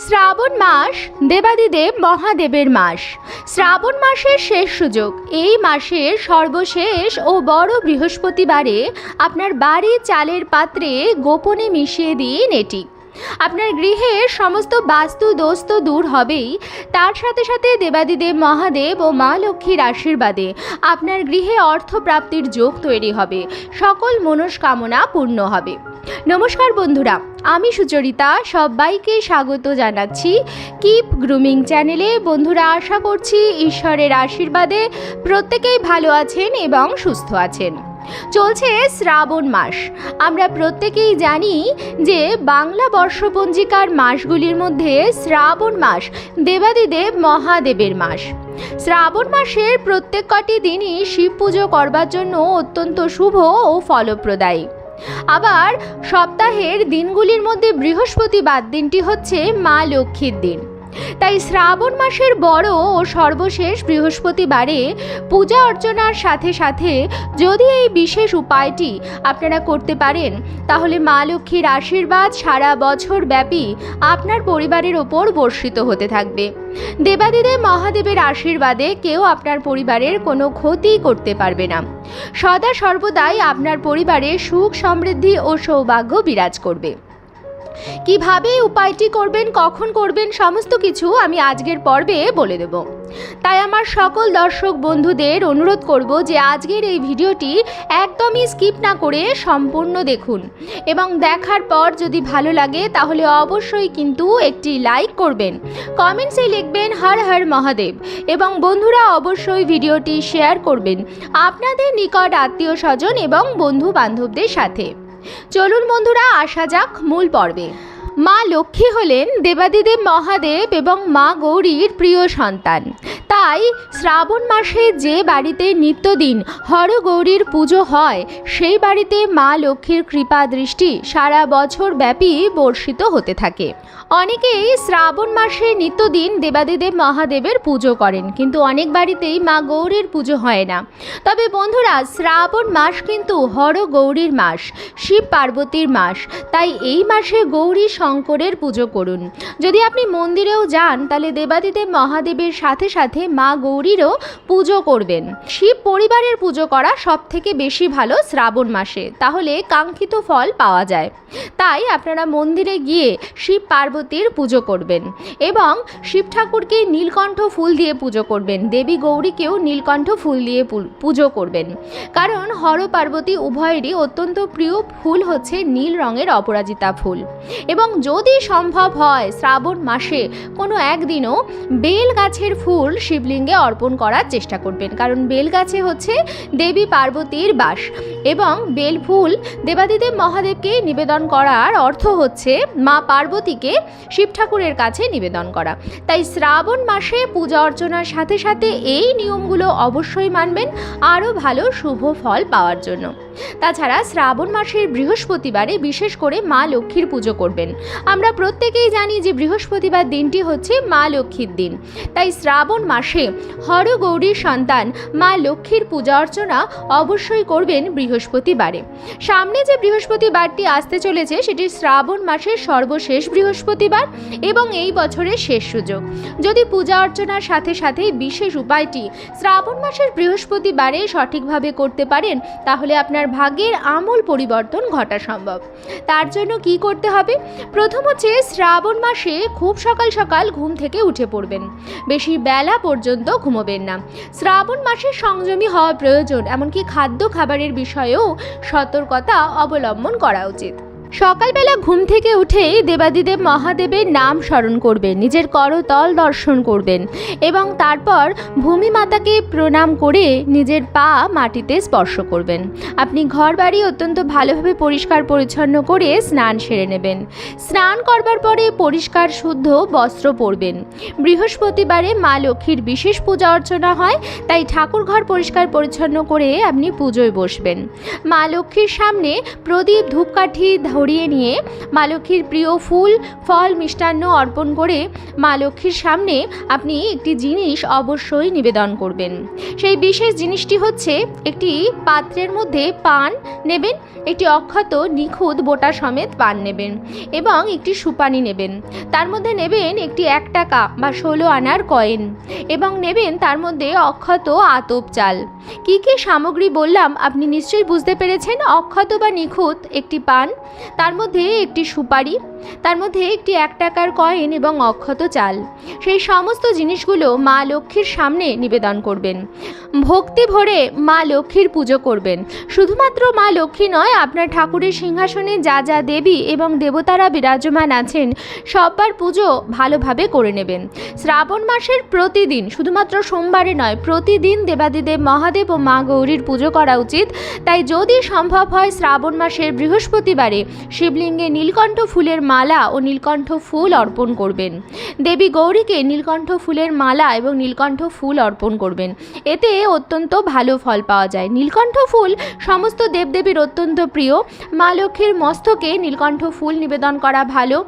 শ্রাবণ মাস দেবাদিদেব মহাদেবের মাস। শ্রাবণ মাসের শেষ সুযোগ। এই মাসের সর্বশেষ ও বড় বৃহস্পতিবারে আপনার বাড়ির চালের পাত্রে গোপনে মিশিয়ে দিন এটি। আপনার গৃহের সমস্ত বাস্তু দোষ তো দূর হবেই, তার সাথে সাথে দেবাদিদেব মহাদেব ও মা লক্ষ্মীর আশীর্বাদে আপনার গৃহে অর্থপ্রাপ্তির যোগ তৈরি হবে, সকল মনস্কামনা পূর্ণ হবে। নমস্কার বন্ধুরা, আমি সুচরিতা, সবাইকে স্বাগত জানাচ্ছি কিপ গ্রুমিং চ্যানেলে। বন্ধুরা, আশা করছি ঈশ্বরের আশীর্বাদে প্রত্যেকেই ভালো আছেন এবং সুস্থ আছেন। চলছে শ্রাবণ মাস। আমরা প্রত্যেকেই জানি যে বাংলা বর্ষপঞ্জিকার মাসগুলির মধ্যে শ্রাবণ মাস দেবাদিদেব মহাদেবের মাস। শ্রাবণ মাসের প্রত্যেক কটি দিনই শিব পুজো করবার জন্য অত্যন্ত শুভ ও ফলপ্রদায়ী। আবার সপ্তাহের দিনগুলির মধ্যে বৃহস্পতিবার দিনটি হচ্ছে মা লক্ষ্মীর দিন। তাই শ্রাবণ মাসের বড় ও সর্বশেষ বৃহস্পতিবারে পূজা অর্চনার সাথে সাথে যদি এই বিশেষ উপায়টি আপনারা করতে পারেন, তাহলে মা লক্ষ্মীর আশীর্বাদ সারা বছর ব্যাপী আপনার পরিবারের ওপর বর্ষিত হতে থাকবে। দেবাদিদেব মহাদেবের আশীর্বাদে কেউ আপনার পরিবারের কোনো ক্ষতি করতে পারবে না। সদা সর্বদাই আপনার পরিবারে সুখ সমৃদ্ধি ও সৌভাগ্য বিরাজ করবে। কিভাবে উপায়টি করবেন, কখন করবেন, সমস্ত কিছু আমি আজকের পর্বে বলে দেব। তাই আমার সকল দর্শক বন্ধুদের অনুরোধ করব যে আজকের এই ভিডিওটি একদমই স্কিপ না করে সম্পূর্ণ দেখুন, এবং দেখার পর যদি ভালো লাগে তাহলে অবশ্যই কিন্তু একটি লাইক করবেন, কমেন্টসে লিখবেন হর হর মহাদেব, এবং বন্ধুরা অবশ্যই ভিডিওটি শেয়ার করবেন আপনাদের নিকট আত্মীয় স্বজন এবং বন্ধু বান্ধবদের সাথে। চলুন বন্ধুরা, আসা যাক মূল পর্বে। মা লক্ষ্মী হলেন দেবাদিদেব মহাদেব এবং মা গৌরীর প্রিয় সন্তান। তাই শ্রাবণ মাসে যে বাড়িতে নিত্যদিন হরগৌরীর পুজো হয়, সেই বাড়িতে মা লক্ষ্মীর কৃপা দৃষ্টি সারা বছর ব্যাপী বর্ষিত হতে থাকে। অনেকেই শ্রাবণ মাসে নিত্যদিন দেবাদিদেব মহাদেবের পুজো করেন, কিন্তু অনেক বাড়িতেই মা গৌরীর পুজো হয় না। তবে বন্ধুরা, শ্রাবণ মাস কিন্তু হরগৌরীর মাস, শিব পার্বতীর মাস। তাই এই মাসে গৌরী শঙ্করের পুজো করুন। যদি আপনি মন্দিরেও যান, তাহলে দেবাদিদেব মহাদেবের সাথে সাথে মা গৌরীরও পুজো করবেন। শিব পরিবারের পুজো করা সব থেকে বেশি ভালো শ্রাবণ মাসে, তাহলে কাঙ্ক্ষিত ফল পাওয়া যায়। তাই আপনারা মন্দিরে গিয়ে শিব পার্বতীর পুজো করবেন এবং শিব ঠাকুরকে নীলকণ্ঠ ফুল দিয়ে পুজো করবেন। দেবী গৌরীকেও নীলকণ্ঠ ফুল দিয়ে পুজো করবেন, কারণ হর পার্বতী উভয়েরই অত্যন্ত প্রিয় ফুল হচ্ছে নীল রঙের অপরাজিতা ফুল। এবং যদি সম্ভব হয় শ্রাবণ মাসে কোনো একদিনও বেল গাছের ফুল শিবলিঙ্গে অর্পণ করার চেষ্টা করবেন, কারণ বেল গাছে হচ্ছে দেবী পার্বতীর বাস, এবং বেল ফুল দেবাদিদেব মহাদেবকে নিবেদন করার অর্থ হচ্ছে মা পার্বতীকে শিব ঠাকুরের কাছে নিবেদন করা। তাই শ্রাবণ মাসে পূজা অর্চনার সাথে সাথে এই নিয়মগুলো অবশ্যই মানবেন আরও ভালো শুভ ফল পাওয়ার জন্য। তাছাড়া শ্রাবণ মাসের বৃহস্পতিবারে বিশেষ করে মা লক্ষ্মীর পুজো করবেন। আমরা প্রত্যেকেই জানি যে বৃহস্পতিবার দিনটি হচ্ছে মা লক্ষ্মীর দিন। তাই শ্রাবণ মাসে হরগৌরীর সন্তান মা লক্ষ্মীর পূজা অর্চনা অবশ্যই করবেন বৃহস্পতিবারে। সামনে যে বৃহস্পতিবারটি আসতে চলেছে সেটি শ্রাবণ মাসের সর্বশেষ বৃহস্পতিবার এবং এই বছরের শেষ সুযোগ। যদি পূজা অর্চনার সাথে সাথে বিশেষ উপায়টি শ্রাবণ মাসের বৃহস্পতিবারে সঠিকভাবে করতে পারেন, তাহলে আপনার ভাগ্যের আমূল পরিবর্তন ঘটা সম্ভব। তার জন্য কি করতে হবে? প্রথম হচ্ছে শ্রাবণ মাসে খুব সকাল সকাল ঘুম থেকে উঠে পড়বেন, বেশি বেলা পর্যন্ত ঘুমোবেন না। শ্রাবণ মাসে সংযমী হওয়া প্রয়োজন, এমনকি খাদ্য খাবারের বিষয়েও সতর্কতা অবলম্বন করা উচিত। সকালবেলা ঘুম থেকে উঠেই দেবাদিদেব মহাদেবের নাম স্মরণ করবেন, নিজের করতল দর্শন করবেন এবং তারপর ভূমি মাতাকে প্রণাম করে নিজের পা মাটিতে স্পর্শ করবেন। আপনি ঘর বাড়ি অত্যন্ত ভালোভাবে পরিষ্কার পরিচ্ছন্ন করে স্নান সেরে নেবেন। স্নান করবার পরে পরিষ্কার শুদ্ধ বস্ত্র পরবেন। বৃহস্পতিবারে মা লক্ষ্মীর বিশেষ পূজা অর্চনা হয়, তাই ঠাকুর ঘর পরিষ্কার পরিচ্ছন্ন করে আপনি পুজোয় বসবেন। মা লক্ষ্মীর সামনে প্রদীপ ধূপকাঠি সরিয়ে নিয়ে মা লক্ষ্মীর প্রিয় ফুল ফল মিষ্টান্ন অর্পণ করে মা লক্ষ্মীর সামনে আপনি একটি জিনিস অবশ্যই নিবেদন করবেন। সেই বিশেষ জিনিসটি হচ্ছে একটি পাত্রের মধ্যে পান নেবেন, একটি অক্ষত নিখুঁত বোটা সমেত পান নেবেন এবং একটি সুপানি নেবেন। তার মধ্যে নেবেন একটি 1 টাকা বা 16 আনার কয়েন এবং নেবেন তার মধ্যে অক্ষত আতপ চাল। কি কি সামগ্রী বললাম আপনি নিশ্চয়ই বুঝতে পেরেছেন। অক্ষত বা নিখুঁত একটি পান, তার মধ্যে একটি সুপারি, তার মধ্যে একটি 1 টাকার কয়েন এবং অক্ষত চাল। সেই সমস্ত জিনিসগুলো মা লক্ষ্মীর সামনে নিবেদন করবেন। ভক্তি ভরে মা লক্ষ্মীর পুজো করবেন। শুধুমাত্র মা লক্ষ্মী নয়, আপনার ঠাকুরের সিংহাসনে যা যা দেবী এবং দেবতারা বিরাজমান আছেন সবার পুজো ভালোভাবে করে নেবেন। শ্রাবণ মাসের প্রতিদিন, শুধুমাত্র সোমবারে নয়, প্রতিদিন দেবাদিদেব মহাদেব ও মা গৌরীর পুজো করা উচিত। তাই যদি সম্ভব হয় শ্রাবণ মাসের বৃহস্পতিবারে শিবলিঙ্গে নীলকণ্ঠ ফুলের মালা ও নীলকণ্ঠ ফুল অর্পণ করবেন। দেবী গৌরীকে নীলকণ্ঠ ফুলের মালা এবং নীলকণ্ঠ ফুল অর্পণ করবেন। এতে অত্যন্ত ভালো ফল পাওয়া যায়। নীলকণ্ঠ ফুল সমস্ত দেবদেবীর অত্যন্ত প্রিয়। মা লক্ষ্মীর মস্তকে নীলকণ্ঠ ফুল নিবেদন করা ভালো,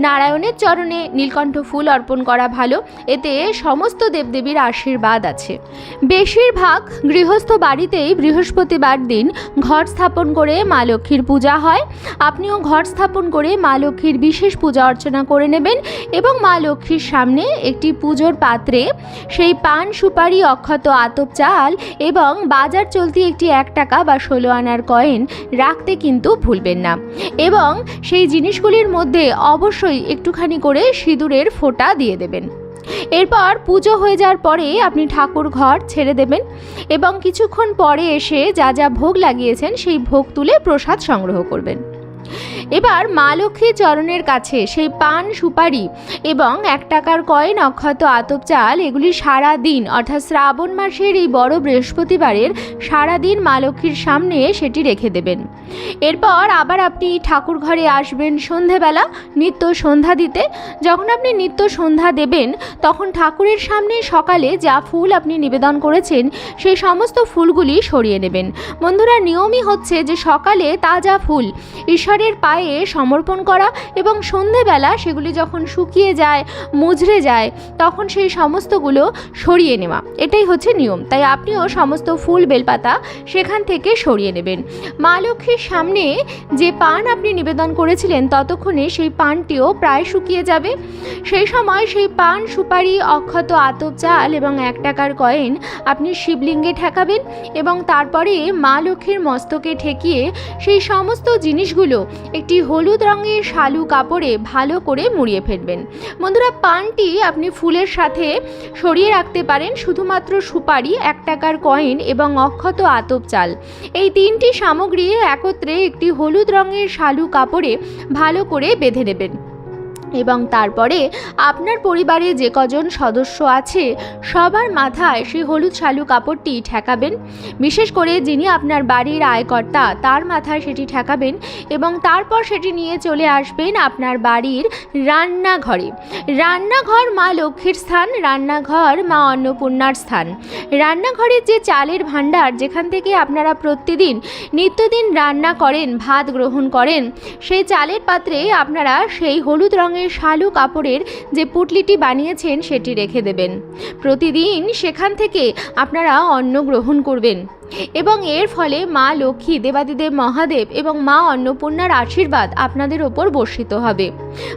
নারায়ণের চরণে নীলকণ্ঠ ফুল অর্পণ করা ভালো। এতে সমস্ত দেবদেবীর আশীর্বাদ আছে। বেশিরভাগ গৃহস্থ বাড়িতেই বৃহস্পতিবার দিন ঘট স্থাপন করে মা লক্ষ্মীর পূজা হয়। আপনিও ঘট স্থাপন করে মা লক্ষ্মীর বিশেষ পূজা অর্চনা করে নেবেন এবং মা লক্ষ্মীর সামনে একটি পুজোর পাত্রে সেই পান সুপারি অক্ষত আতপ চাল এবং বাজার চলতি একটি 1 টাকা বা 16 আনার কয়েন রাখতে কিন্তু ভুলবেন না। এবং সেই জিনিসগুলির মধ্যে অবশ্যই একটুখানি করে সিঁদুরের ফোঁটা দিয়ে দেবেন। এরপর পুজো হয়ে যাওয়ার পরে আপনি ঠাকুর ঘর ছেড়ে দেবেন এবং কিছুক্ষণ পরে এসে যা যা ভোগ লাগিয়েছেন সেই ভোগ তুলে প্রসাদ সংগ্রহ করবেন। এবার মা লক্ষ্মীর চরণের কাছে সেই পান সুপারি এবং 1 টাকার কয়েন অক্ষত আতপ চাল এগুলি সারা দিন, অর্থাৎ শ্রাবণ মাসের এই বড় বৃহস্পতিবারের সারা দিন মা লক্ষ্মীর সামনে সেটি রেখে দেবেন। এরপর আবার আপনি ঠাকুর ঘরে আসবেন সন্ধেবেলা নিত্য সন্ধ্যা দিতে। যখন আপনি নিত্য সন্ধ্যা দেবেন তখন ঠাকুরের সামনে সকালে যা ফুল আপনি নিবেদন করেছেন সেই সমস্ত ফুলগুলি সরিয়ে নেবেন। বন্ধুরা, নিয়মই হচ্ছে যে সকালে তাজা ফুল ঈশ্বরের পায়ে সমর্পণ করা এবং সন্ধেবেলা সেগুলি যখন শুকিয়ে যায়, মুজড়ে যায়, তখন সেই সমস্তগুলো সরিয়ে নেওয়া। এটাই হচ্ছে নিয়ম। তাই আপনিও সমস্ত ফুল বেলপাতা সেখান থেকে সরিয়ে নেবেন। মা লক্ষ্মীর সামনে যে পান আপনি নিবেদন করেছিলেন ততক্ষণে সেই পানটিও প্রায় শুকিয়ে যাবে। সেই সময় সেই পান সুপারি অক্ষত আতপ চাল এবং 1 টাকার কয়েন আপনি শিবলিঙ্গে ঠেকাবেন এবং তারপরে মা লক্ষ্মীর মস্তকে ঠেকিয়ে সেই সমস্ত জিনিসগুলো একটি হলুদ রঙের শালু কাপড়ে ভালো করে মুড়িয়ে ফেলবেন। বন্ধুরা, পানটি আপনি ফুলের সাথে সরিয়ে রাখতে পারেন। শুধুমাত্র সুপারি, 1 টাকার কয়েন এবং অক্ষত আতপ চাল এই 3টি সামগ্রী একত্রে একটি হলুদ রঙের শালু কাপড়ে ভালো করে বেঁধে নেবেন এবং তারপরে আপনার পরিবারে যে কজন সদস্য আছে সবার মাথায় সেই হলুদ শালু কাপড়টি ঠেকাবেন। বিশেষ করে যিনি আপনার বাড়ির আয়কর্তা তার মাথায় সেটি ঠেকাবেন এবং তারপর সেটি নিয়ে চলে আসবেন আপনার বাড়ির রান্নাঘরে। রান্নাঘর মা লক্ষ্মীর স্থান, রান্নাঘর মা অন্নপূর্ণার স্থান। রান্নাঘরের যে চালের ভাণ্ডার যেখান থেকে আপনারা প্রতিদিন নিত্যদিন রান্না করেন, ভাত গ্রহণ করেন, সেই চালের পাত্রে আপনারা সেই হলুদ রঙের শালু কাপড়ের যে পুটলিটি বানিয়েছেন সেটি রেখে দেবেন। প্রতিদিন সেখান থেকে আপনারা অন্ন গ্রহণ করবেন এবং এর ফলে মা লক্ষ্মী, দেবাদিদেব মহাদেব এবং মা অন্নপূর্ণার আশীর্বাদ আপনাদের ওপর বর্ষিত হবে।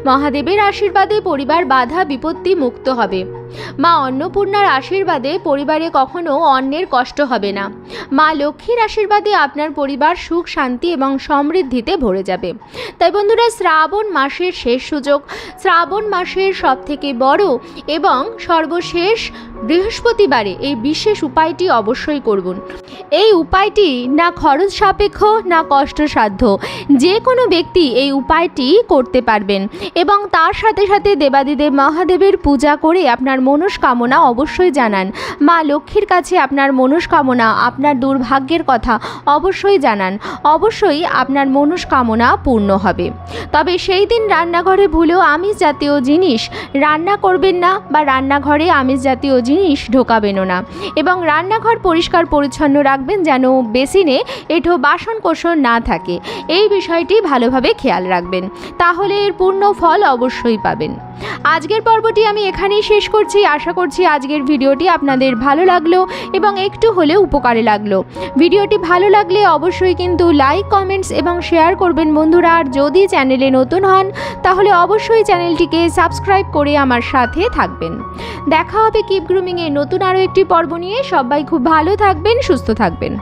মহাদেবের আশীর্বাদে পরিবার বাধা বিপত্তি মুক্ত হবে। মা অন্নপূর্ণার আশীর্বাদে পরিবারে কখনো অন্নের কষ্ট হবে না। মা লক্ষ্মীর আশীর্বাদে আপনার পরিবার সুখ শান্তি এবং সমৃদ্ধিতে ভরে যাবে। তাই বন্ধুরা, শ্রাবণ মাসের শেষ সুযোগ, শ্রাবণ মাসের সবথেকে বড় এবং সর্বশেষ বৃহস্পতিবারে এই বিশেষ উপায়টি অবশ্যই করুন। এই উপায়টি না খরচ সাপেক্ষ না কষ্টসাধ্য, যে কোনো ব্যক্তি এই উপায়টি করতে পারবেন এবং তার সাথে সাথে দেবাদিদেব মহাদেবের পূজা করে আপনার মনস্কামনা অবশ্যই জানান। মা লক্ষ্মীর কাছে আপনার মনস্কামনা, আপনার দুর্ভাগ্যের কথা অবশ্যই জানান। অবশ্যই আপনার মনস্কামনা পূর্ণ হবে। তবে সেই দিন রান্নাঘরে ভুলেও আমিষ জাতীয় জিনিস রান্না করবেন না বা রান্নাঘরে আমিষ জাতীয় জিনিস ঢোকাবেনও না এবং রান্নাঘর পরিষ্কার পরিচ্ছন্ন রাখবেন যেন বেসিনে এঁঠো বাসনকোসন না থাকে। এই বিষয়টি ভালোভাবে খেয়াল রাখবেন, তাহলে এর পূর্ণ ফল অবশ্যই পাবেন। আজকের পর্বটি আমি এখানেই শেষ করছি। আশা করছি আজকের ভিডিওটি আপনাদের ভালো লাগলো এবং একটু হলেও উপকারে লাগলো। ভিডিওটি ভালো লাগলে অবশ্যই কিন্তু লাইক, কমেন্টস এবং শেয়ার করবেন বন্ধুরা। আর যদি চ্যানেলে নতুন হন তাহলে অবশ্যই চ্যানেলটিকে সাবস্ক্রাইব করে আমার সাথে থাকবেন। দেখা হবে কিপ গ্রুমিংয়ে নতুন আরও একটি পর্ব নিয়ে। সবাই খুব ভালো থাকবেন, সুস্থ থাকবেন।